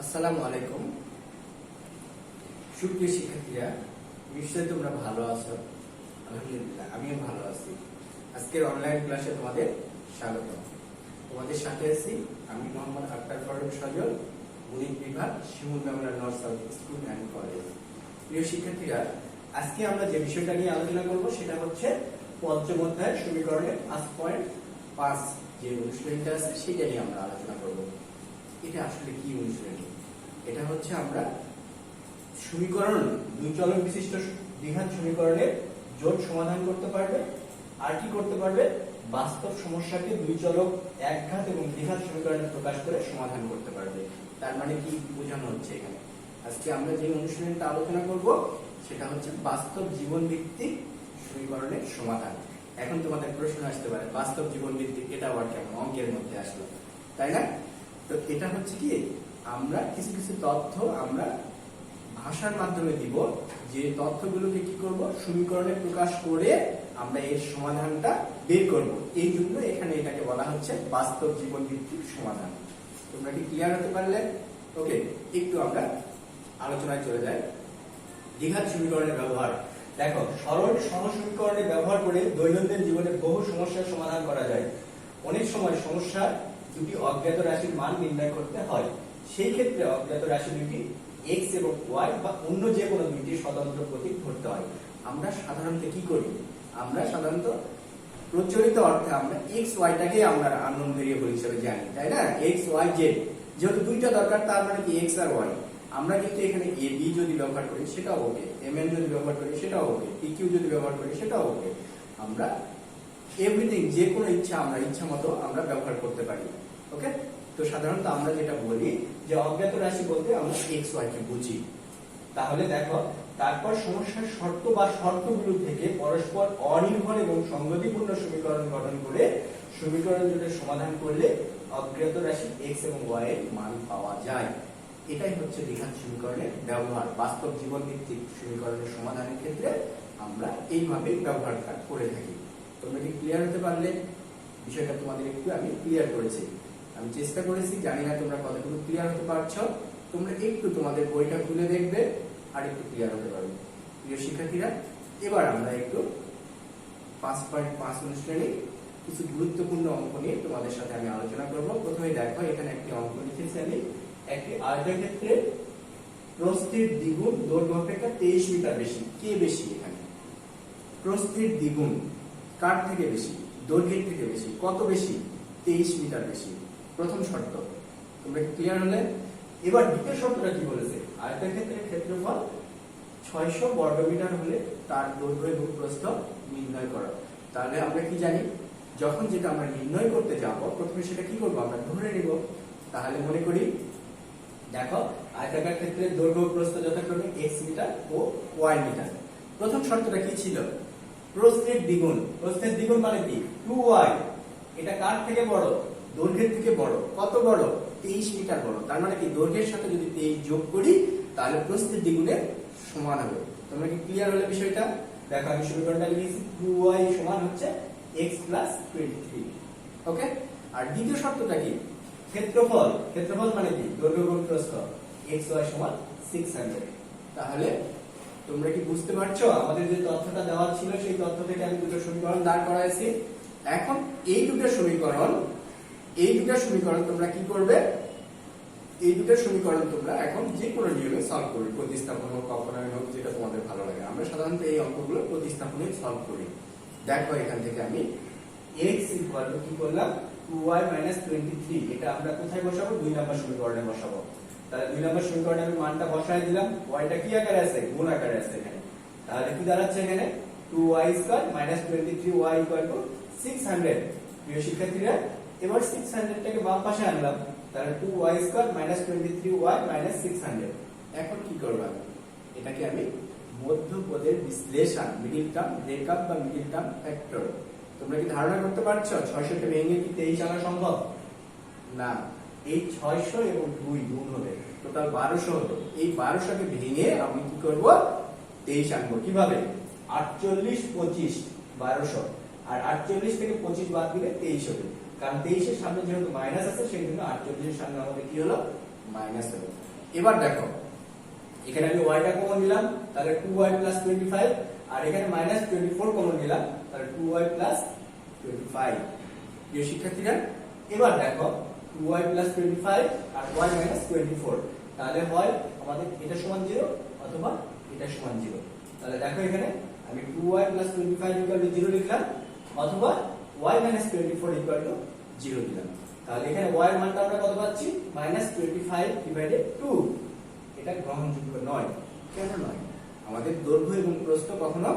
আসসালামু আলাইকুম সুপ্রিয় শিক্ষার্থীরা, নিশ্চয়ই তোমরা ভালো আছো। আলহামদুলিল্লাহ আমিও ভালো আছি। আজকের অনলাইন ক্লাসে তোমাদের স্বাগত। তোমাদের সাথে আছি আমি মোহাম্মদ আক্তার ফারুক সজল, গণিত বিভাগ, Shimul memorial north south school and college. প্রিয় শিক্ষার্থীরা, আজকে আমরা যে বিষয়টা নিয়ে আলোচনা করব সেটা হচ্ছে পঞ্চম অধ্যায়ের সমীকরণের 5.5 যে অনুশীলনীটা আছে সেটা নিয়ে আমরা আলোচনা করব। এটা আসলে কি অনুশীলনী? এটা হচ্ছে আমরা সমীকরণ দুই চলক বিশিষ্ট দ্বিঘাত সমীকরণের জোট সমাধান করতে পারবে, আর কি করতে পারবে, বাস্তব সমস্যাকে দুই চলক একঘাত এবং দ্বিঘাত সমীকরণে প্রকাশ করে সমাধান করতে পারবে। তার মানে কি বোঝানো হচ্ছে এখানে? আজকে আমরা যে অনুশীলনটা আলোচনা করব সেটা হচ্ছে বাস্তব জীবন ভিত্তিক সমীকরণের সমাধান। এখন তোমাদের প্রশ্ন আসতে পারে, বাস্তব জীবন ভিত্তিক এটা আবার কেমন অঙ্কের মধ্যে আসলো, তাই না? তো এটা হচ্ছে কি, আমরা কিছু কিছু তথ্য আমরা ভাষার মাধ্যমে দিব, যে তথ্যগুলোকে কি করব, সমীকরণে প্রকাশ করে আমরা এর সমাধানটা বের করব। এই জন্য এখানে এটাকে বলা হচ্ছে বাস্তব জীবন ভিত্তিক সমাধান। তোমরা কি ক্লিয়ার হতে পারলে? ওকে, একটু আমরা আলোচনায় চলে যাই। দ্বিঘাত সমীকরণের ব্যবহার। দেখো, সরল সহসমীকরণে ব্যবহার করে দৈনন্দিন জীবনে বহু সমস্যার সমাধান করা যায়। অনেক সময় সমস্যা দুটি অজ্ঞাত রাশির মান নির্ণয় করতে হয়। সেই ক্ষেত্রে অজ্ঞাত রাশি দুটি x এবং y বা অন্য যে কোনো দুইটি স্বতন্ত্র প্রতীক ধরতে হয়। আমরা সাধারণত কি করি, আমরা সাধারণত প্রচলিত অর্থে আমরা x y টাকে আমরা আননোন ভেরিয়েবল হিসেবে জানি, তাই না? x y z যেহেতু দুইটা দরকার, তার মানে কি x আর y। আমরা কিন্তু এখানে a b যদি ব্যবহার করি সেটাও ওকে, mn যদি ব্যবহার করি সেটাও ওকে, pq যদি ব্যবহার করি সেটাও ওকে। আমরা এভরিথিং, যে কোনো ইচ্ছা মতো আমরা ব্যবহার করতে পারি। ওকে, তো সাধারণত আমরা যেটা বলি যে অজ্ঞাত রাশি বলতে আমরা এক্স ওয়াই কে বুঝি। তাহলে দেখো, তারপর সমস্যার শর্ত বা শর্তগুলো থেকে পরস্পর অনির্ভর এবং সংগতিপূর্ণ সমীকরণ গঠন করে সমীকরণ জোটের সমাধান করলে অজ্ঞাত রাশি এক্স এবং ওয়াই এর মান পাওয়া যায়। এটাই হচ্ছে দ্বিঘাত সমীকরণের ব্যবহার। বাস্তব জীবন ভিত্তিক সমীকরণের সমাধানের ক্ষেত্রে আমরা এইভাবে ব্যবহার করে থাকি। তোমরা কি ক্লিয়ার হতে পারলে? বিষয়টা তোমাদের একটু আমি ক্লিয়ার করেছি, আমি চেষ্টা করেছি, জানি না তোমরা কতটুকু ক্লিয়ার হতে পারছো। তোমরা একটু তোমাদের বইটা খুলে দেখবে আর একটু ক্লিয়ার হতে পারবে। প্রিয় শিক্ষার্থীরা, এবার আমরা একটু 5.5 অনুশীলনী কিছু গুরুত্বপূর্ণ অঙ্ক নিয়ে তোমাদের সাথে আমি আলোচনা করব। প্রথমে দেখো, এখানে একটি অঙ্ক লিখেছি আমি। একটি আয়তক্ষেত্রে প্রস্থের দ্বিগুণ দৈর্ঘ্য অপেক্ষা 23 মিটার বেশি। কে বেশি এখানে? প্রস্থের দ্বিগুণ কার থেকে বেশি? দৈর্ঘ্যের থেকে বেশি। কত বেশি? 23 মিটার বেশি। প্রথম শর্ত। তোমরা কি ক্লিয়ার হলে? এবার দ্বিতীয় শর্তটা কি বলেছে? আয়তক্ষেত্রের ক্ষেত্রফল 600 বর্গমিটার হলে তার দৈর্ঘ্য এবং প্রস্থ নির্ণয় করো। তাহলে আমরা কি জানি, যখন যেটা আমরা নির্ণয় করতে যাব প্রথমে সেটা কি করব, আমরা ধরে নিব। তাহলে মনে করি, দেখো, আয়তাকার ক্ষেত্রের দৈর্ঘ্য প্রস্থ যথাক্রমে x মিটার ও y মিটার। প্রথম শর্তটা কি ছিল? প্রস্থের দ্বিগুণ। প্রস্থের দ্বিগুণ মানে কি? 2y। এটা কার থেকে বড়? দৈর্ঘ্যের থেকে বড়। কত বড়? 23 মিটার বড়। তার মানে কি, দৈর্ঘ্যের সাথে যদি 23 যোগ করি তাহলে প্রস্থের দ্বিগুণের সমান হবে। তোমরা কি ক্লিয়ার হলে বিষয়টা? দেখো, আমি সমীকরণটা লিখেছি, 2y সমান হচ্ছে x প্লাস 23। ওকে, আর দ্বিতীয় শর্তটা কি? ক্ষেত্রফল। ক্ষেত্রফল মানে কি? দৈর্ঘ্য গুণ প্রস্থ। xy সমান 600। তাহলে তোমরা কি বুঝতে পারছো, আমাদের যে তথ্যটা দেওয়া ছিল সেই তথ্য থেকে আমি দুটো সমীকরণ দাঁড় করাইছি। এখন এই দুটো সমীকরণ তোমরা কি করবে? এই দুটো সমীকরণ তোমরা এখন যে কোনো নিয়মে সলভ করবে, প্রতিস্থাপন হোক, অপনয়ন হোক, যেটা তোমাদের ভালো লাগে। আমরা সাধারণত এই অঙ্কগুলো প্রতিস্থাপনে সলভ করি। দেখো, এখান থেকে আমি x ইকুয়াল টু কি করলাম, 2y - 23। এটা আমরা কোথায় বসাবো? 2 নম্বর সমীকরণে বসাবো। তাহলে 2 নম্বর সমীকরণে আমি মানটা বসায় দিলাম। y টা কি আকারে আছে? গুণ আকারে আছে এখানে। তাহলে কি দাঁড়াচ্ছে এখানে? 2y² - 23y = 600। প্রিয় শিক্ষার্থীরা, এবার 600 টাকে বাম পাশে আনলাম। তাহলে 2y² - 23y - 600। এখন কি করব? এটাকে আমি মধ্যপদের বিশ্লেষণ, মিডল টার্ম ব্রেকআপ বা মিডল টার্ম ফ্যাক্টর। তোমরা কি ধারণা করতে পারছো 600 কে ভেঙে কি 23 আনা সম্ভব? না, এই 600 এবং 2 গুণ হবে, টোটাল 1200 হতো। এই 1200 কে ভেঙে আমি কি করব? 23 আনবো। কিভাবে? 48 25 1200, আর 48 থেকে 25 বাদ দিলে 23 হবে। কারণ 23 এর সামনে যেহেতু মাইনাস আছে সেই জন্য 48 এর সামনে আমাদের কি হলো? মাইনাস হলো। এবার দেখো এখানে আমি ওয়াইটা কমন নিলাম, তাহলে 2y প্লাস 25, আর এখানে মাইনাস 24 কমন নিলাম, তাহলে 2y প্লাস 25। প্রিয় শিক্ষার্থীরা, এবার দেখো 2y প্লাস 25 আর y মাইনাস 24, তাহলে হয় আমাদের এটা সমান 0 অথবা এটা সমান 0। তাহলে দেখো এখানে আমি 2y প্লাস 25 ইকুয়াল টু 0 লিখলাম, অথবা y মাইনাস 24 ইকুয়াল টু 0 দিলাম। তাহলে এখানে y এর মানটা আমরা কত পাচ্ছি? Minus 25 divided 2। এটা গ্রহণযোগ্য নয়। কেন নয়? আমাদের দৈর্ঘ্য এবং প্রস্থ কখনো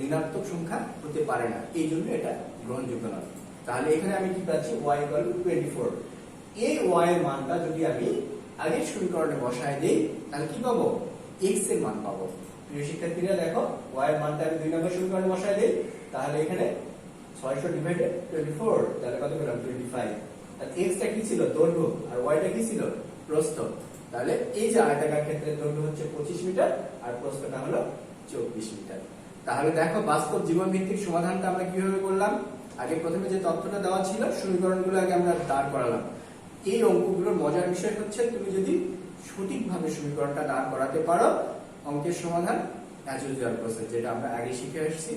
ঋণাত্মক সংখ্যা হতে পারে না, এই জন্য এটা গ্রহণযোগ্য নয়। তাহলে এখানে আমি কি পাচ্ছি? y equal to 24। এই y এর মানটা যদি আমি আগের সমীকরণে বসায় দেই, তাহলে কি পাবো? x এর মান পাবো। প্রিয় শিক্ষার্থীরা দেখো, y এর মানটা আমি 2 নম্বর সমীকরণে বসায় দেই, তাহলে এখানে 600 ডিভাইডেড 24, তাহলে কত পেলাম? 25। আর x টা কি ছিল? দৈর্ঘ্য, আর y টা কি ছিল? প্রস্থ। তাহলে এই যে আয়তাকার ক্ষেত্রের দৈর্ঘ্য হচ্ছে 25 মিটার আর প্রস্থটা হলো 24 মিটার। তাহলে দেখো বাস্তব জীবন ভিত্তিক সমাধানটা আমরা কিভাবে করলাম? আগে প্রথমে যে তথ্যটা দেওয়া ছিল, সমীকরণগুলো আগে আমরা দাঁড় করালাম। এই অঙ্কগুলোর মজার বিষয় হচ্ছে, তুমি যদি সঠিকভাবে সমীকরণটা দাঁড় করাতে পারো, অঙ্কের সমাধান অ্যাজ ইউজুয়াল প্রসেস, যেটা আমরা আগে শিখে আসছি,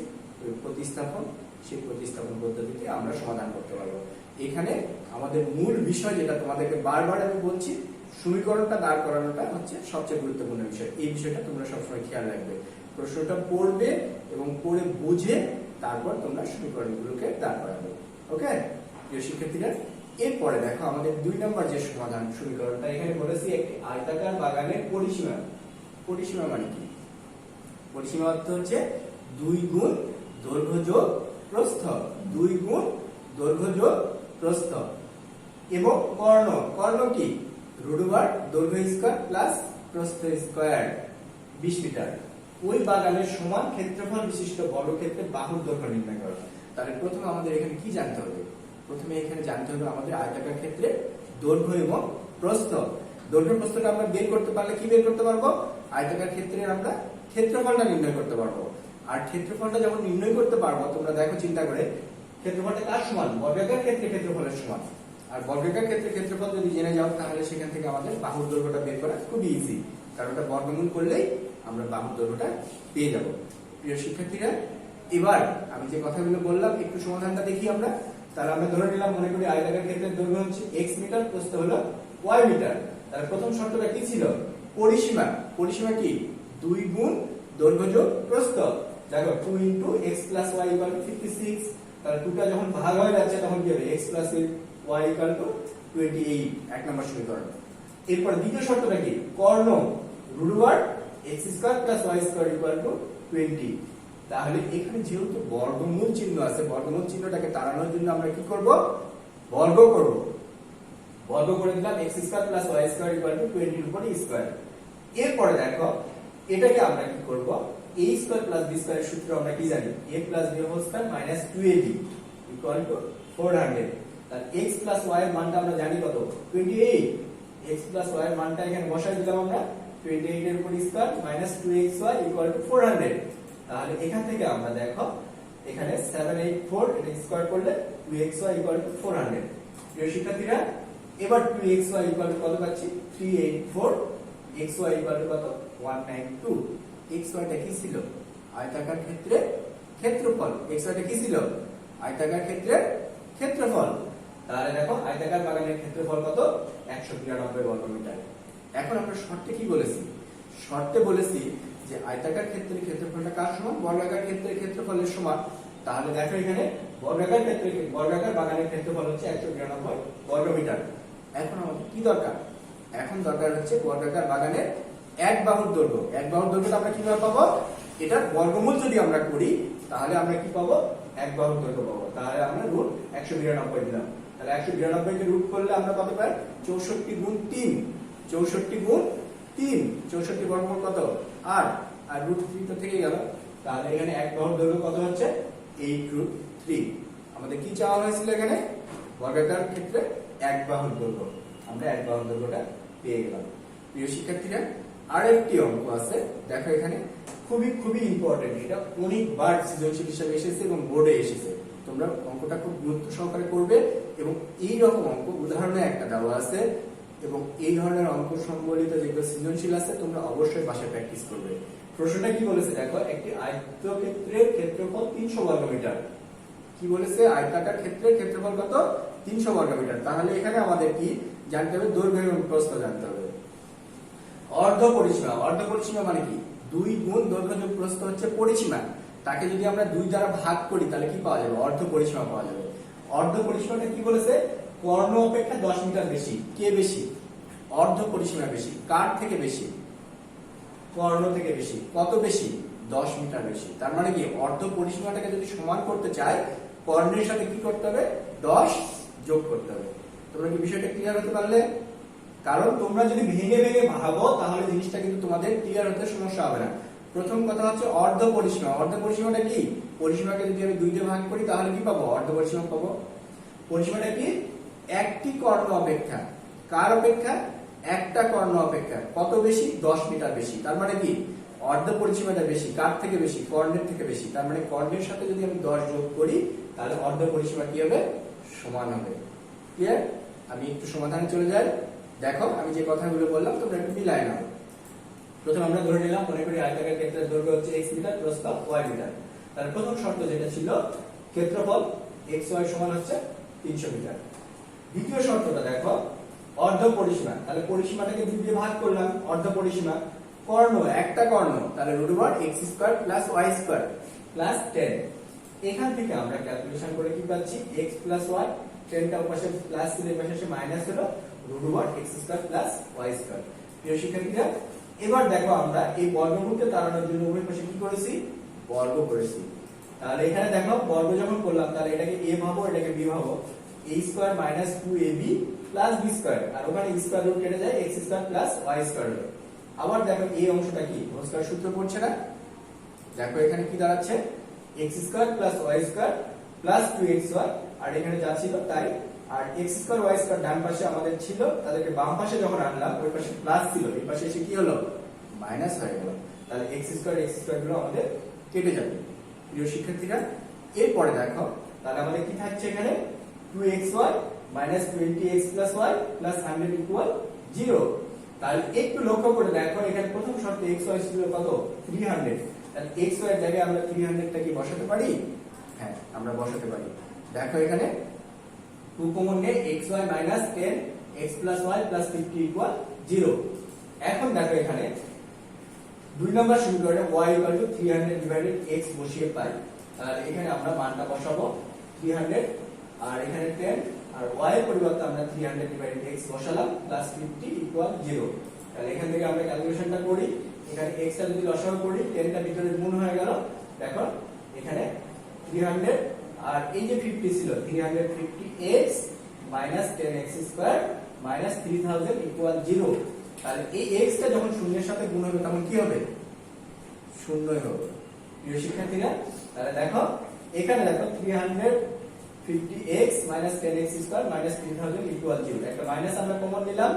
প্রতিস্থাপন, সেই প্রতিস্থাপন পদ্ধতিতে আমরা সমাধান করতে পারবো। এখানে আমাদের মূল বিষয়, যেটা তোমাদেরকে বারবার আমি বলছি, সমীকরণটা দাঁড় করানোটা হচ্ছে সবচেয়ে গুরুত্বপূর্ণ বিষয়। এই বিষয়টা তোমরা সবসময় খেয়াল রাখবে। প্রশ্নটা পড়বে এবং পড়ে বুঝে তারপর তোমরা সমীকরণগুলোকে দাঁড় করাবে। ওকে প্রিয় শিক্ষার্থীরা, এরপরে দেখো আমাদের 2 নম্বর যে সমাধান সমীকরণটা, এখানে বলেছি একটি আয়তাকার বাগানের পরিসীমা। পরিসীমা মানে কি? পরিসীমা অর্থ হচ্ছে 2 গুণ দৈর্ঘ্য যোগ প্রস্থ, 2 গুণ দৈর্ঘ্য যোগ প্রস্থ। এবং কর্ণ, কর্ণ কি? √, দৈর্ঘ্য স্কয়ার প্লাস প্রস্থ স্কয়ার, 20 মিটার। ওই বাগানের সমান ক্ষেত্রফল বিশিষ্ট বর্গক্ষেত্রের বাহুর দৈর্ঘ্য নির্ণয় করো। তাহলে প্রথমে আমাদের এখানে কি জানতে হবে? প্রথমে এখানে জানতে হবে আমাদের আয়তাকার ক্ষেত্রে দৈর্ঘ্য এবং প্রস্থ। দৈর্ঘ্য প্রস্থটা আমরা বের করতে পারলে কি বের করতে পারবো? আয়তাকার ক্ষেত্রে আমরা ক্ষেত্রফলটা নির্ণয় করতে পারবো। আর ক্ষেত্রফলটা যখন নির্ণয় করতে পারবো, তোমরা দেখো চিন্তা করে, ক্ষেত্রফলটা কার সমান? বর্গাকার ক্ষেত্রে ক্ষেত্রফলের সমান। আর বর্গাকার ক্ষেত্রে ক্ষেত্রফল যদি জেনে যাও, তাহলে সেখান থেকে আমাদের বাহুর দৈর্ঘ্যটা বের করা খুবই ইজি, কারণ ওটা বর্গমূল করলেই আমরা বাহুর দৈর্ঘ্যটা পেয়ে যাব। প্রিয় শিক্ষার্থীরা, এবার আমি যে কথাগুলো বললাম, একটু সমাধানটা দেখি আমরা। তাহলে আমরা ধরে নিলাম, মনে করি আয়তাকার ক্ষেত্রের দৈর্ঘ্য হচ্ছে x মিটার, প্রস্থ হলো y মিটার। তাহলে প্রথম শর্তটা কি ছিল? পরিসীমা। পরিসীমা কি? 2 গুণ দৈর্ঘ্য যোগ প্রস্থ। দেখো 2 × x + y = 56। তাহলে 2টা যখন ভাগ হয়ে যাচ্ছে, তখন কি হবে? x + y = 28, এক নম্বর সমীকরণ। এরপর দ্বিতীয় শর্তটা কি? কর্ণ, √, x² + y² = 20। তাহলে এখানে যেহেতু বর্গমূল চিহ্ন আছে, বর্গমূল চিহ্নটাকে তাড়ানোর জন্য আমরা কি করব? বর্গ করব। বর্গ করে দিলাম, x² + y² = 20 এর উপরে স্কয়ার। এরপরে দেখো এটাকে আমরা কি করব? a² + b² এর সূত্র আমরা কি জানি? a + b² - 2ab = 400। তাহলে x + y এর মানটা আমরা জানি কত? 28। x + y এর মানটা এখানে বসাই দিলাম আমরা, 28 এর উপর স্কয়ার - 2xy = 400। তাহলে এখান থেকে আমরা দেখো এখানে 784, এটা স্কয়ার করলে 2xy = 400। প্রিয় শিক্ষার্থীরা, এবার 2xy = কত পাচ্ছি? 384, xy = কত? 192। xy টা কি ছিল? আয়তাকার ক্ষেত্রে ক্ষেত্রফল। xy টা কি ছিল? আয়তাকার ক্ষেত্রে ক্ষেত্রফল। তাহলে দেখো আয়তাকার বাগানের ক্ষেত্রফল কত? 193 বর্গমিটার। এখন আমরা শর্তে কি বলেছি? শর্তে বলেছি যে আয়তাকার ক্ষেত্রের ক্ষেত্রফলটা কার সমান? বর্গাকার ক্ষেত্রের ক্ষেত্রফলের সমান। তাহলে দেখো এখানে বর্গাকার বাগানের ক্ষেত্রফল হচ্ছে 193 বর্গমিটার। এখন আমাদের কি দরকার? এখন দরকার হচ্ছে বর্গাকার বাগানের এক বাহুর দৈর্ঘ্য। এক বাহুর দৈর্ঘ্যটা আমরা কিভাবে পাবো? এটার বর্গমূল যদি আমরা করি, তাহলে আমরা কি পাবো? এক বাহুর দৈর্ঘ্য পাবো। তাহলে আমরা √192 দিলাম। তাহলে 192 কে রুট করলে আমরা কত পাই? 64 গুণ 3। 64 গুণ 3, 64 বর্গমূল কত? 8। আর √3 তো থেকে গেল। তাহলে এখানে এক বাহুর দৈর্ঘ্য কত হচ্ছে? 8√3। আমাদের কি চাওয়া হয়েছিল এখানে? বর্গাকার ক্ষেত্রে এক বাহুর দৈর্ঘ্য। আমরা এক বাহুর দৈর্ঘ্যটা পেয়ে গেলাম। প্রিয় শিক্ষার্থীরা, আরেকটি অঙ্ক আছে, দেখো এখানে খুবই ইম্পর্টেন্ট। এটা অনেকবার সৃজনশীল হিসেবে এসেছে এবং বোর্ডে এসেছে। তোমরা অঙ্কটা খুব গুরুত্ব সহকারে করবে। এবং এই রকম অঙ্ক উদাহরণে একটা দেওয়া আছে, এবং এই ধরনের অঙ্ক সম্বলিত যেগুলো সৃজনশীল আছে তোমরা অবশ্যই বাসায় প্র্যাকটিস করবে। প্রশ্নটা কি বলেছে দেখো, একটি আয়তক্ষেত্রের ক্ষেত্রফল 300 বর্গমিটার। কি বলেছে, আয়তাকার ক্ষেত্রের ক্ষেত্রফল কত, 300 বর্গমিটার। তাহলে এখানে আমাদের কি জানতে হবে, দৈর্ঘ্য এবং প্রস্থ জানতে হবে। অর্ধ পরিসীমা, অর্ধ পরিসীমা মানে কি, 2 গুণ দৈর্ঘ্য যোগ প্রস্থ হচ্ছে পরিসীমা। তাকে যদি আমরা 2 দ্বারা ভাগ করি তাহলে কি পাওয়া যাবে, অর্ধ পরিসীমা পাওয়া যাবে। অর্ধ পরিসীমাটা কি বলেছে, কর্ণ অপেক্ষা 10 মিটার বেশি। কে বেশি, অর্ধ পরিসীমা বেশি। কার থেকে বেশি, কর্ণ থেকে বেশি। কত বেশি, 10 মিটার বেশি। তার মানে কি, অর্ধ পরিসীমাটাকে যদি সমান করতে চাই কর্ণের সাথে কি করতে হবে, 10 যোগ করতে হবে। তোমরা কি বিষয়টা ক্লিয়ার হতে পারলে? কারণ তোমরা যদি ভেঙে ভেঙে ভাবো তাহলে জিনিসটা কিন্তু তোমাদের ক্লিয়ার হতে সমস্যা হবে না। প্রথম কথা হচ্ছে অর্ধ পরিসীমা। অর্ধ পরিসীমাটা কি, পরিসীমাকে যদি আমি 2 দিয়ে ভাগ করি তাহলে কি পাবো, অর্ধ পরিসীমা পাবো। পরিসীমাটা কি, একটি কর্ণ অপেক্ষা। কার অপেক্ষা, একটা কর্ণ অপেক্ষা কত বেশি, 10 মিটার বেশি। তার মানে কি, অর্ধ পরিসীমাটা বেশি। কার থেকে বেশি, কর্ণের থেকে বেশি। তার মানে কর্ণের সাথে যদি আমি 10 যোগ করি তাহলে অর্ধ পরিসীমা কি হবে, সমান হবে। ক্লিয়ার? আমি একটু সমাধানে চলে যাই। দেখো আমি যে কথাগুলো বললাম তোমরা একটু মিলায় নাও। প্রথম আমরা ধরে নিলাম, মনে করি আয়তাকার ক্ষেত্রের দৈর্ঘ্য হচ্ছে x মিটার, প্রস্থ y মিটার। তার প্রথম শর্ত যেটা ছিল, ক্ষেত্রফল xy সমান হচ্ছে 300 মিটার। দ্বিতীয় শর্তটা দেখো, অর্ধ পরিসীমা। তাহলে পরিসীমাটাকে 2 দিয়ে ভাগ করলাম, অর্ধ পরিসীমা। কর্ণ, একটা কর্ণ, তাহলে √x² + y² + 10। এখান থেকে আমরা ক্যালকুলেশন করে কি পাচ্ছি, x + y, 10টা পাশে প্লাস ছিল, এই পাশে এসে মাইনাস হলো, √x² + y²। প্রিয় শিক্ষার্থীরা, এবার দেখো আমরা এই বর্গমূলকে তাড়ানোর জন্য উভয় পাশে কি করেছি, বর্গ করেছি। তাহলে এখানে দেখো বর্গ যখন করলাম তাহলে এটাকে a ভাবো, এটাকে b ভাবো। a² - 2ab + b², আর ওখানে স্কয়ার রুট কেটে যায়, x² + y² হলো। আবার দেখো এই অংশটা কি, হোল স্কয়ার সূত্র পড়ছে না? দেখো এখানে কি দাঁড়াচ্ছে, x² + y² + 2xy, আর এখানে যা ছিল তাই। আর x² y² ডান পাশে আমাদের ছিল, তাদেরকে বাম পাশে যখন আনলাম ওই পাশে প্লাস ছিল, এই পাশে এসে কি হলো, মাইনাস হয়ে গেল। তাহলে x² গুলো আমাদের কেটে যাবে। প্রিয় শিক্ষার্থীরা, এরপরে দেখো তাহলে আমাদের কি থাকছে এখানে, 2xy - 20x + y + 100 = 0। তাহলে একটু লক্ষ্য করে দেখো, এখানে প্রথম শর্তে xy ছিল কত, 300। তাহলে xy এর জায়গায় আমরা 300 টা কি বসাতে পারি? হ্যাঁ, আমরা বসাতে পারি। দেখো এখানে 2 কমন নিয়ে xy - 10 x + y + 50 = 0। এখন দেখো এখানে 2 নম্বর সমীকরণে y = 300/x বসিয়ে পাই। তাহলে এখানে আমরা মানটা বসাবো 300, আর এখানে 10, আর y এর পরিবর্তে আমরা 300/x বসালাম, +50 = 0। তাহলে এখান থেকে আমরা ক্যালকুলেশনটা করি। এখানে x টা যদি লসাগু করি, 10 টা ভিতরে গুণ হয়ে গেল। দেখো এখানে 300, আর এই যে 50 ছিল, 350x - 10x² - 3000 = 0। তাহলে এই x টা যখন শূন্যের সাথে গুণ হবে তখন কি হবে, শূন্যই হবে। প্রিয় শিক্ষার্থীরা, তাহলে দেখো এখানে দেখো 350x - 10x² - 3000 = 0। একটা মাইনাস আমরা কমন নিলাম,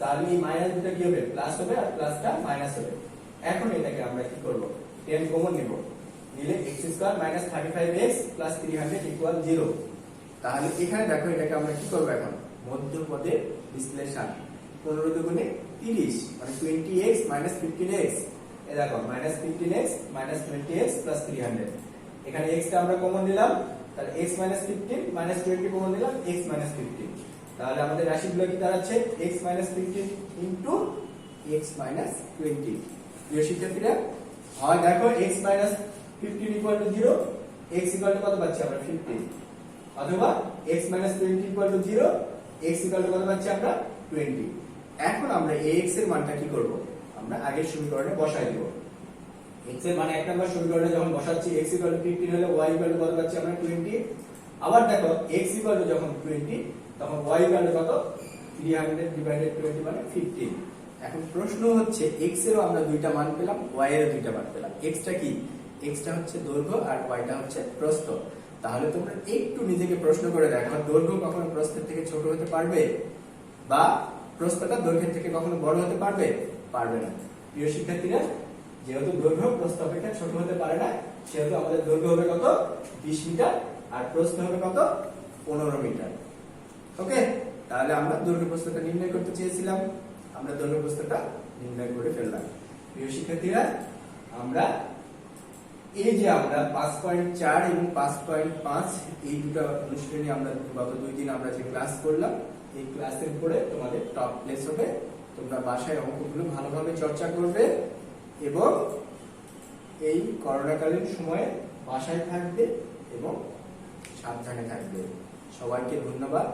তাহলে এই মাইনাস দুটো কি হবে, প্লাস হবে, আর প্লাসটা মাইনাস হবে। এখন এটাকে আমরা কি করব, 10 কমন নিব, নিলে x² - 35x + 300 = 0। তাহলে এখানে দেখো এটাকে আমরা কি করব, এখন মধ্যপদের বিশ্লেষণ। 15 দুগুণে 30, মানে 20x - 15x। এই দেখো -15x - 20x + 300। এখানে x টা আমরা কমন নিলাম, তাহলে x - 15 - 20 কমন নিলাম, x - 15। তাহলে আমাদের রাশিগুলো কি দাঁড়াচ্ছে, x - 15 * x - 20। প্রিয় শিক্ষার্থীরা, হয় দেখো x - 15 = 0, x = কত পাচ্ছি আমরা, 15, অথবা x - 20 = 0, x = কত পাচ্ছি আমরা, 20। এখন আমরা ax এর মানটা কি করব, আমরা আগের সমীকরণে বসাই দেব। x এর মানে এক নম্বর সমীকরণে যখন বসাচ্ছি, x = 15 হলে y = কত পাচ্ছি আমরা, 20। আবার দেখো x = যখন 20 তখন y = কত, 300/20 মানে 15। এখন প্রশ্ন হচ্ছে x এরও আমরা দুইটা মান পেলাম, y এরও দুইটা মান পেলাম। x টা কি, x টা হচ্ছে দৈর্ঘ্য আর y টা হচ্ছে প্রস্থ। তাহলে তোমরা একটু নিজেকে প্রশ্ন করে দেখো, দৈর্ঘ্য কখনো প্রস্থের থেকে ছোট হতে পারবে, বা প্রস্থটা দৈর্ঘ্যের থেকে কখনো বড় হতে পারবে? পারবে না। প্রিয় শিক্ষার্থীরা, যেহেতু দৈর্ঘ্য প্রস্থ অপেক্ষা ছোট হতে পারে না, সেহেতু আমাদের দৈর্ঘ্য হবে কত, 20 মিটার, আর প্রস্থ হবে কত, 15 মিটার। ওকে। তাহলে আমরা দৈর্ঘ্য প্রস্থটা নির্ণয় করতে চেয়েছিলাম, আমরা দৈর্ঘ্য প্রস্থটা নির্ণয় করে ফেললাম। প্রিয় শিক্ষার্থীরা, আমরা এই যে আমরা 5.4 এবং 5.5 এই দুটো অনুশীলনী আমরা গত 2 দিন আমরা যে ক্লাস করলাম, এই ক্লাসের পরে তোমাদের টপ প্লেস হবে। তোমরা বাসায় অঙ্কগুলো ভালোভাবে চর্চা করবে এবং এই করোনাকালীন সময়ে বাসায় থাকবে এবং সাবধানে থাকবে। সবাইকে ধন্যবাদ।